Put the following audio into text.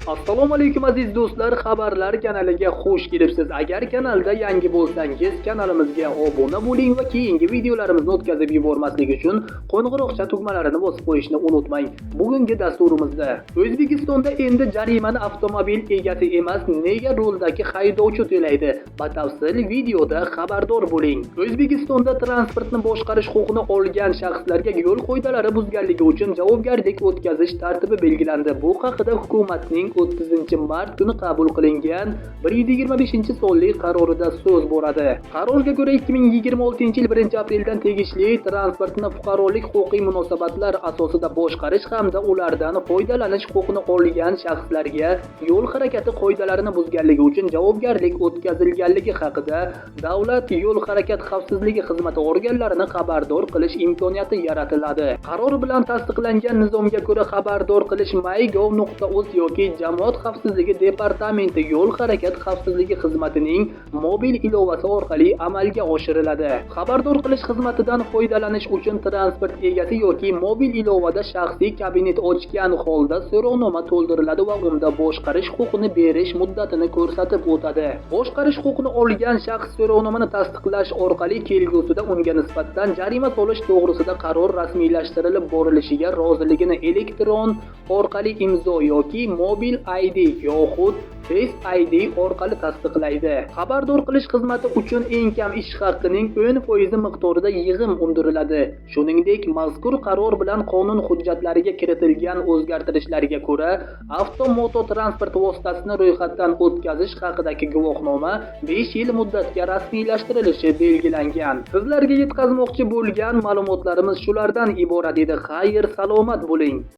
Assalomu alaykum aziz do'stlar, xabarlar kanaliga xush kelibsiz. Agar kanalda yangi bo'lsangiz, kanalimizga obuna bo'ling va keyingi videolarimizni o'tkazib yubormaslik uchun qo'ng'iroqcha tugmalarini bosib qo'yishni unutmang. Bugungi dasturimizda O'zbekistonda endi jarimani avtomobil egasi emas, nega ruldagi haydovchi to'laydi? Batafsil videoda xabardor bo'ling. O'zbekistonda transportni boshqarish huquqini olgan shaxslarga yo'l qoidalari buzganligi uchun javobgarlik o'tkazish tartibi belgilandi. Bu haqida hukumatning 30-mart kuni qabul qilingan 125-sonli qarorida so'z boradi. Qarorga ko'ra 2026-yil 1-apreldan tegishli transportni fuqarolik huquqiy munosabatlar asosida boshqarish hamda ulardan foydalanish huquqini olgan shaxslarga yo'l harakati qoidalarini buzganligi uchun javobgarlik o'tkazilganligi haqida Davlat yo'l harakati xavfsizligi xizmati organlarini xabardor qilish imkoniyati yaratiladi. Qaror bilan tasdiqlangan nizomga ko'ra xabardor qilish maygov.uz yoki Jamoat xavfsizligi departamenti yo'l harakat xavfsizligi xizmatining mobil ilovasi orqali amalga oshiriladi. Xabardor qilish xizmatidan foydalanish uchun transport egasi yoki mobil ilovada shaxsiy kabinet ochgan holda so'rovnoma to'ldiriladi va unda boshqarish huquqini berish muddatini ko'rsatib o'tadi. Boshqarish huquqini olgan shaxs so'rovnomani tasdiqlash orqali kelgusida unga nisbatan jarima solish to'g'risida qaror rasmiylashtirilib borilishiga roziligini elektron orqali imzo yoki mobil ID yoxud Face ID orqali tasdiqlaydi. Xabardor qilish xizmati uchun eng kam ish haqining 10% miqdorida yig'im undiriladi. Shuningdek, mazkur qaror bilan qonun hujjatlariga kiritilgan o'zgartirishlarga ko'ra, avtomototransport vositasini ro'yxatdan o'tkazish haqidagi guvohnoma 5 yil muddatga rasmiylashtirilishi belgilangan. Sizlarga yetkazmoqchi bo'lgan ma'lumotlarimiz shulardan iborat edi. Xayr, salomat bo'ling.